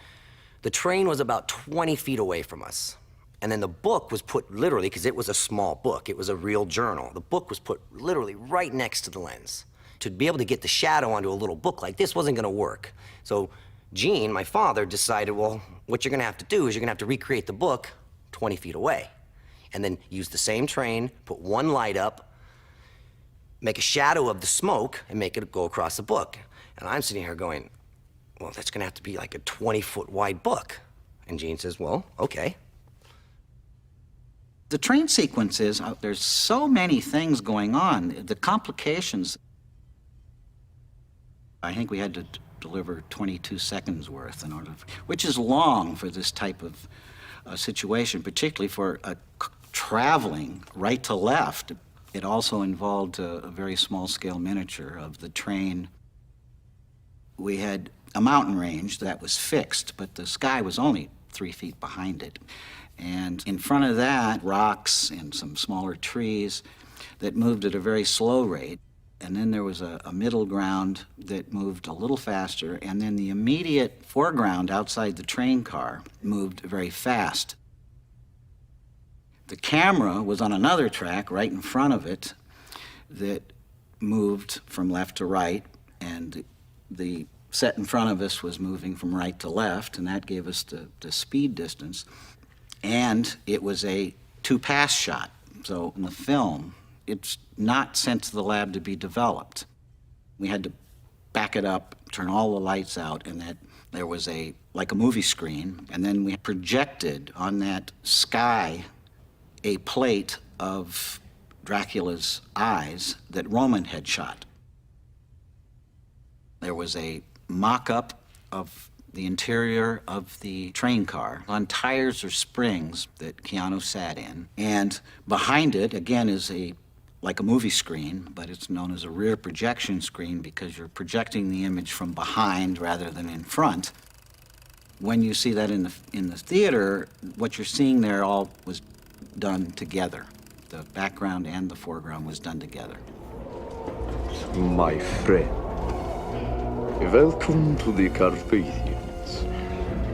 the train was about 20 feet away from us. And then the book was put literally, because it was a small book, it was a real journal. The book was put literally right next to the lens. To be able to get the shadow onto a little book like this wasn't gonna work. So Gene, my father, decided, well, what you're gonna have to do is you're gonna have to recreate the book 20 feet away. And then use the same train, put one light up, make a shadow of the smoke, and make it go across the book. And I'm sitting here going, well, that's gonna have to be like a 20-foot wide book. And Gene says, well, okay. The train sequences, there's so many things going on. The complications, I think we had to deliver 22 seconds worth in order, which is long for this type of situation, particularly for traveling right to left. It also involved a very small-scale miniature of the train. We had a mountain range that was fixed, but the sky was only 3 feet behind it. And in front of that, rocks and some smaller trees that moved at a very slow rate. And then there was a middle ground that moved a little faster, and then the immediate foreground outside the train car moved very fast. The camera was on another track right in front of it that moved from left to right, and the set in front of us was moving from right to left, and that gave us the speed distance. And it was a two-pass shot. So in the film, it's not sent to the lab to be developed. We had to back it up, turn all the lights out, and that there was like a movie screen, and then we projected on that sky a plate of Dracula's eyes that Roman had shot. There was a mock-up of the interior of the train car on tires or springs that Keanu sat in, and behind it, again, is like a movie screen, but it's known as a rear projection screen because you're projecting the image from behind rather than in front. When you see that in the theater, what you're seeing there all was done together. The background and the foreground was done together. My friend, welcome to the Carpathians.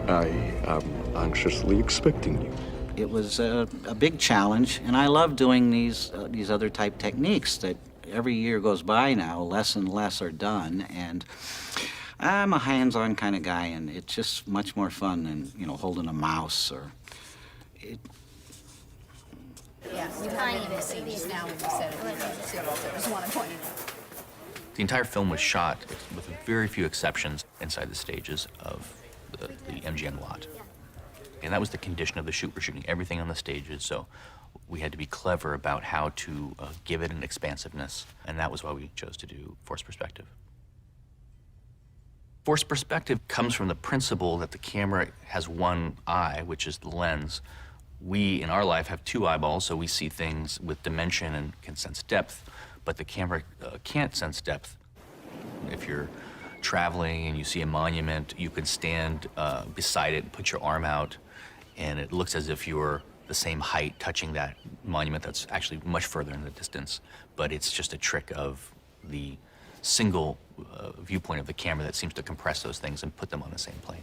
I am anxiously expecting you. It was a big challenge, and I love doing these other type techniques that every year goes by now, less and less are done, and I'm a hands-on kind of guy, and it's just much more fun than, holding a mouse or... Yeah, you kind of see these now when you said it. I just want to point it out. The entire film was shot, with very few exceptions, inside the stages of the MGM lot. And that was the condition of the shoot. We're shooting everything on the stages, so we had to be clever about how to give it an expansiveness, and that was why we chose to do forced perspective. Forced perspective comes from the principle that the camera has one eye, which is the lens. We, in our life, have two eyeballs, so we see things with dimension and can sense depth, but the camera can't sense depth. If you're traveling and you see a monument, you can stand beside it and put your arm out, and it looks as if you're the same height touching that monument that's actually much further in the distance, but it's just a trick of the single viewpoint of the camera that seems to compress those things and put them on the same plane.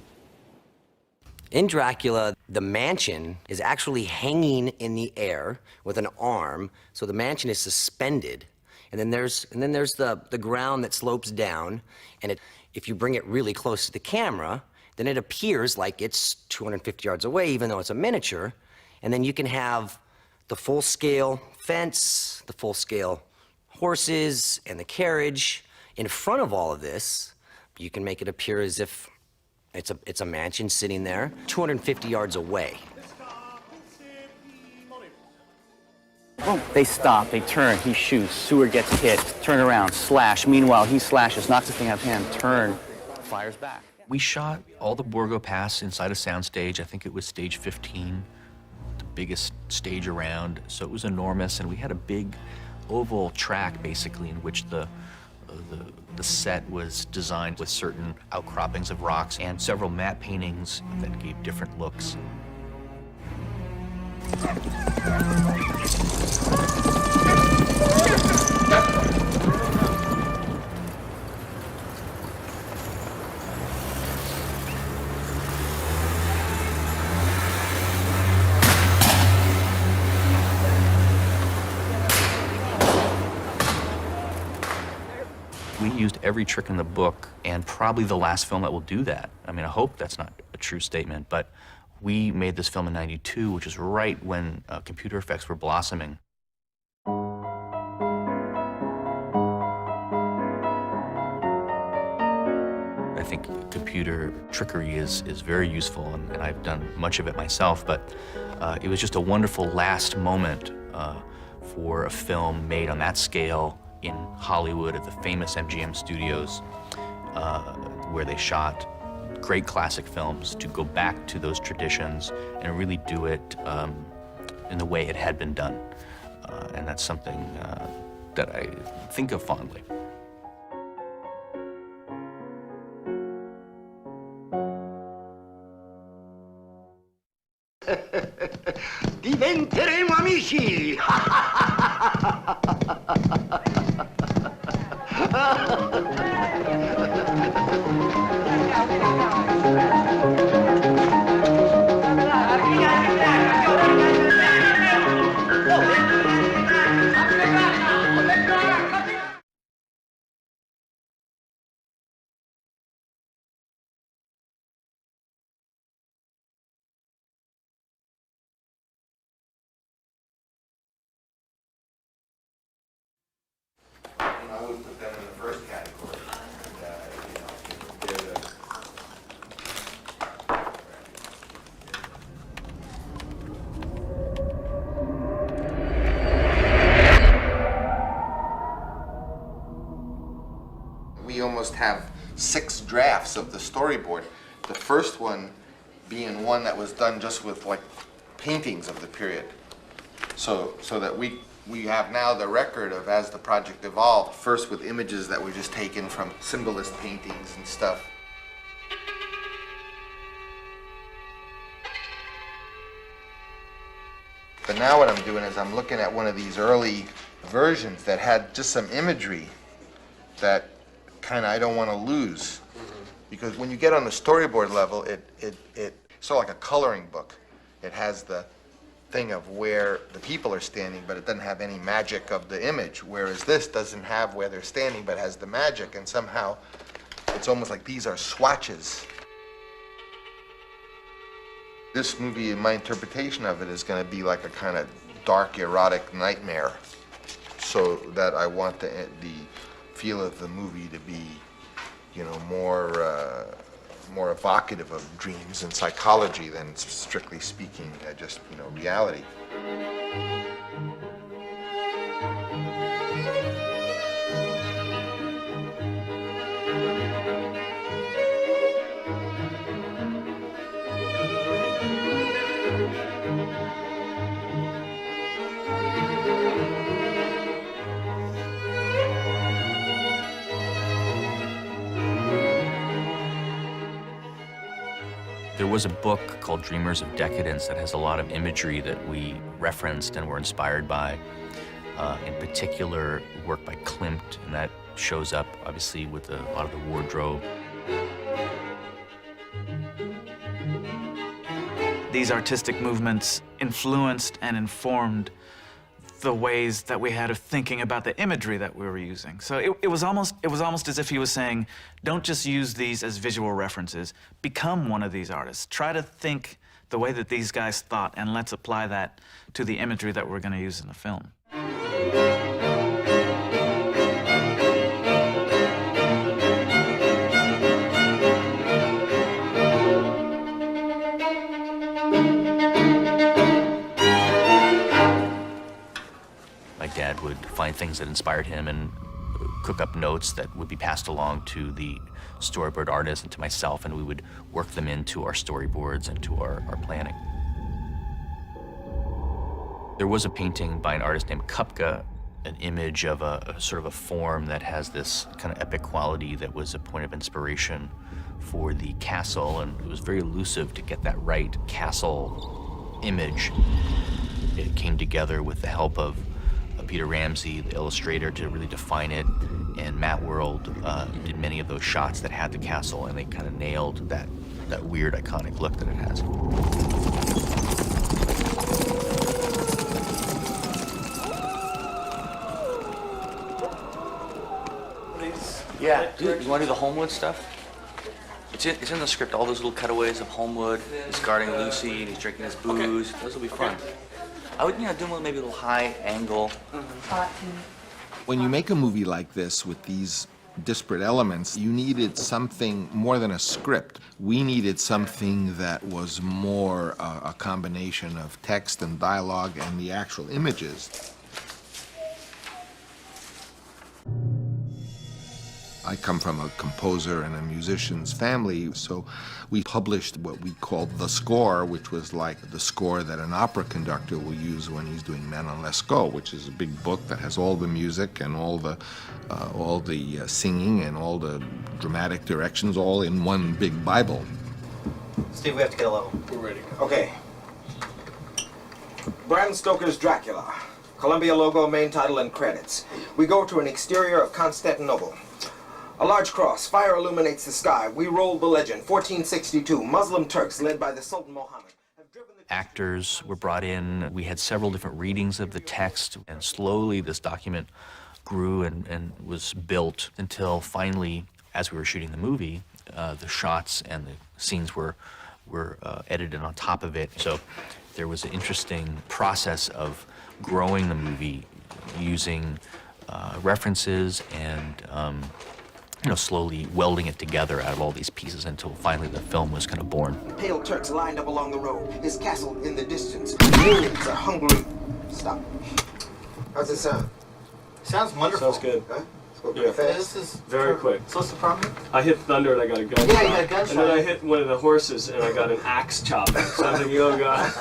In Dracula, the mansion is actually hanging in the air with an arm, so the mansion is suspended. And then there's the ground that slopes down, and if you bring it really close to the camera, then it appears like it's 250 yards away, even though it's a miniature. And then you can have the full-scale fence, the full-scale horses, and the carriage. In front of all of this, you can make it appear as if it's a mansion sitting there, 250 yards away. They stop, they turn, he shoots, Sewer gets hit, turn around, slash. Meanwhile, he slashes, knocks the thing out of hand, turn, fires back. We shot all the Borgo Pass inside a soundstage. I think it was stage 15, the biggest stage around. So it was enormous, and we had a big oval track, basically, in which the set was designed with certain outcroppings of rocks and several matte paintings that gave different looks. We used every trick in the book, and probably the last film that will do that. I mean, I hope that's not a true statement, but we made this film in '92, which is right when computer effects were blossoming. I think computer trickery is very useful, and I've done much of it myself, but it was just a wonderful last moment for a film made on that scale in Hollywood at the famous MGM studios, where they shot great classic films, to go back to those traditions and really do it in the way it had been done. And that's something that I think of fondly. Diventeremo amici! I would put them in the first category. We almost have 6 drafts of the storyboard. The first one being one that was done just with like paintings of the period. So that we have now the record of as the project evolved, first with images that were just taken from symbolist paintings and stuff. But now what I'm doing is I'm looking at one of these early versions that had just some imagery that kind of I don't want to lose. Because when you get on the storyboard level, it's sort of like a coloring book. It has the thing of where the people are standing, but it doesn't have any magic of the image, whereas this doesn't have where they're standing, but has the magic, and somehow it's almost like these are swatches. This movie, in my interpretation of it, is going to be like a kind of dark, erotic nightmare, so that I want the feel of the movie to be, you know, more evocative of dreams and psychology than, strictly speaking, just, you know, reality. There was a book called Dreamers of Decadence that has a lot of imagery that we referenced and were inspired by. In particular, work by Klimt, and that shows up, obviously, with a lot of the wardrobe. These artistic movements influenced and informed the ways that we had of thinking about the imagery that we were using. So it was almost as if he was saying, don't just use these as visual references, become one of these artists. Try to think the way that these guys thought, and let's apply that to the imagery that we're going to use in the film. My dad would find things that inspired him and cook up notes that would be passed along to the storyboard artist and to myself, and we would work them into our storyboards and to our planning. There was a painting by an artist named Kupka, an image of a sort of a form that has this kind of epic quality that was a point of inspiration for the castle, and it was very elusive to get that right castle image. It came together with the help of Peter Ramsey, the illustrator, to really define it, and Matt World did many of those shots that had the castle, and they kind of nailed that weird, iconic look that it has. Yeah, dude, you want to do the Homewood stuff? It's in the script, all those little cutaways of Homewood. He's guarding Lucy, and he's drinking his booze. Those will be fun. I would, do them maybe a little high angle. When you make a movie like this with these disparate elements, you needed something more than a script. We needed something that was more a combination of text and dialogue and the actual images. I come from a composer and a musician's family, so we published what we called the score, which was like the score that an opera conductor will use when he's doing Men on Lescaut, which is a big book that has all the music and all the singing and all the dramatic directions all in one big Bible. Steve, we have to get a level. We're ready. Okay. Bram Stoker's Dracula. Columbia logo, main title, and credits. We go to an exterior of Constantinople. A large cross, fire illuminates the sky. We roll the legend, 1462, Muslim Turks led by the Sultan Mohammed. Actors were brought in. We had several different readings of the text, and slowly this document grew and was built until finally, as we were shooting the movie, the shots and the scenes were edited on top of it. So there was an interesting process of growing the movie using references and slowly welding it together out of all these pieces until finally the film was kind of born. Pale Turks lined up along the road, his castle in the distance. Millions are hungry. Stop. How's it sound? Sounds wonderful. Sounds good. Huh? Yeah. This is very quick. So what's the problem? I hit thunder and I got a gunshot. Yeah, you got a gunshot. And then I hit one of the horses and I got an axe chop. So I'm thinking, oh God.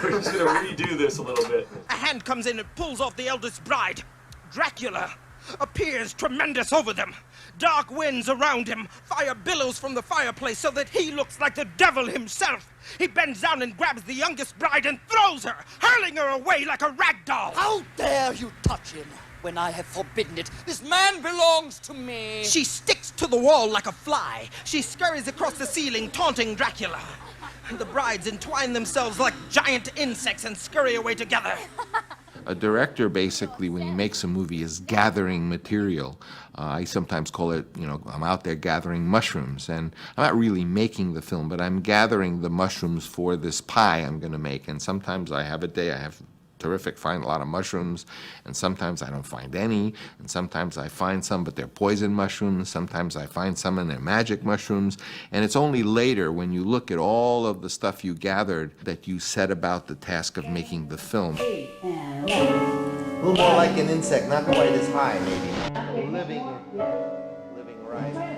We're just gonna redo this a little bit. A hand comes in and pulls off the eldest bride. Dracula appears tremendous over them. Dark winds around him. Fire billows from the fireplace so that he looks like the devil himself. He bends down and grabs the youngest bride and throws her, hurling her away like a rag doll. How dare you touch him when I have forbidden it? This man belongs to me. She sticks to the wall like a fly. She scurries across the ceiling, taunting Dracula. The brides entwine themselves like giant insects and scurry away together. A director, basically, when he makes a movie, is gathering material. I sometimes call it, I'm out there gathering mushrooms, and I'm not really making the film, but I'm gathering the mushrooms for this pie I'm going to make. And sometimes I have a day, I have find a lot of mushrooms, and sometimes I don't find any, and sometimes I find some, but they're poison mushrooms. Sometimes I find some and they're magic mushrooms. And it's only later, when you look at all of the stuff you gathered, that you set about the task of making the film. A little more like an insect, not quite as high, maybe. Living right.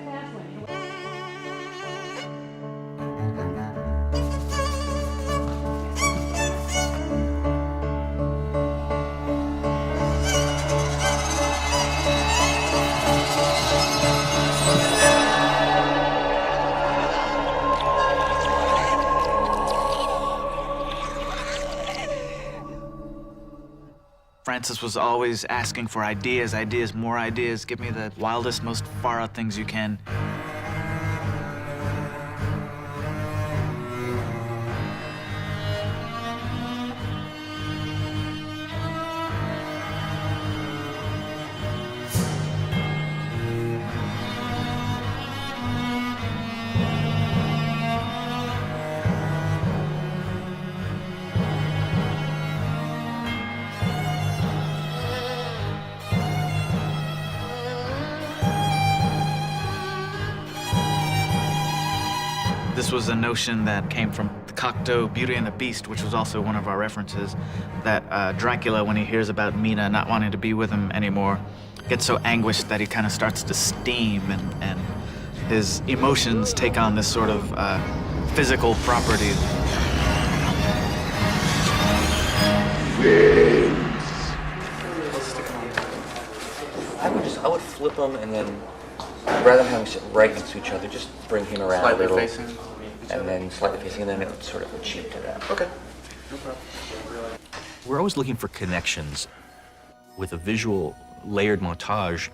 Francis was always asking for ideas, ideas, more ideas. Give me the wildest, most far-out things you can. This was a notion that came from the Cocteau Beauty and the Beast, which was also one of our references, that Dracula, when he hears about Mina not wanting to be with him anymore, gets so anguished that he kind of starts to steam, and his emotions take on this sort of physical property. I would flip them and then, rather than having them sit right next to each other, just bring him around Slightly a little. facing? And then slightly facing, and then it would sort of achieve to that. Okay. No problem. We're always looking for connections. With a visual layered montage,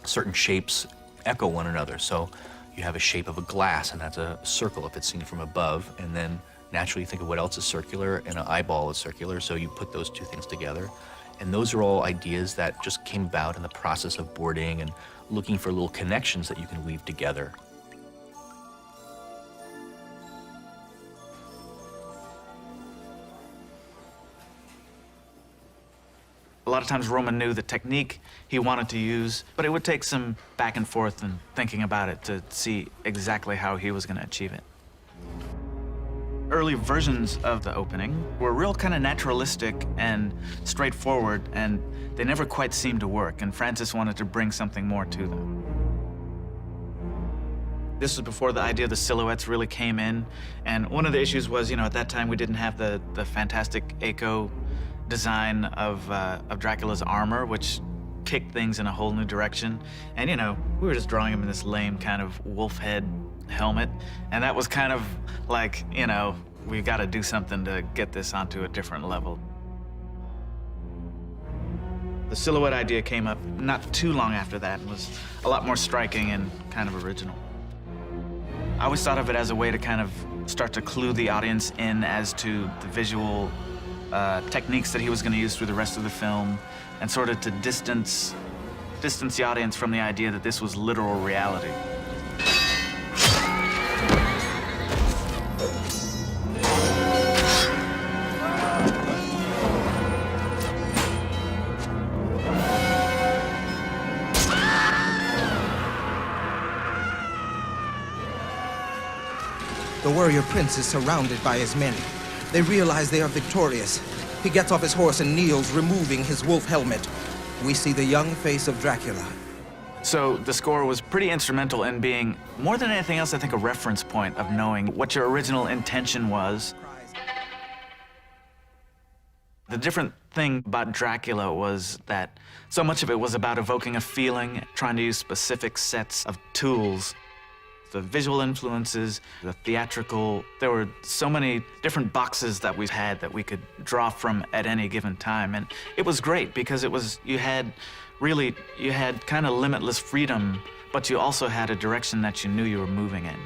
certain shapes echo one another. So you have a shape of a glass, and that's a circle if it's seen from above, and then naturally you think of what else is circular, and an eyeball is circular, so you put those two things together. And those are all ideas that just came about in the process of boarding and looking for little connections that you can weave together. A lot of times Roman knew the technique he wanted to use, but it would take some back and forth and thinking about it to see exactly how he was going to achieve it. Early versions of the opening were real kind of naturalistic and straightforward, and they never quite seemed to work, and Francis wanted to bring something more to them. This was before the idea of the silhouettes really came in, and one of the issues was, at that time we didn't have the fantastic Eiko design of Dracula's armor, which kicked things in a whole new direction. And, we were just drawing him in this lame kind of wolf head helmet, and that was kind of like, we got to do something to get this onto a different level. The silhouette idea came up not too long after that and was a lot more striking and kind of original. I always thought of it as a way to kind of start to clue the audience in as to the visual techniques that he was going to use through the rest of the film, and sort of to distance the audience from the idea that this was literal reality. The warrior prince is surrounded by his men. They realize they are victorious. He gets off his horse and kneels, removing his wolf helmet. We see the young face of Dracula. So the score was pretty instrumental in being, more than anything else, I think, a reference point of knowing what your original intention was. The different thing about Dracula was that so much of it was about evoking a feeling, trying to use specific sets of tools. The visual influences, the theatrical, there were so many different boxes that we had that we could draw from at any given time. And it was great because you had kind of limitless freedom, but you also had a direction that you knew you were moving in.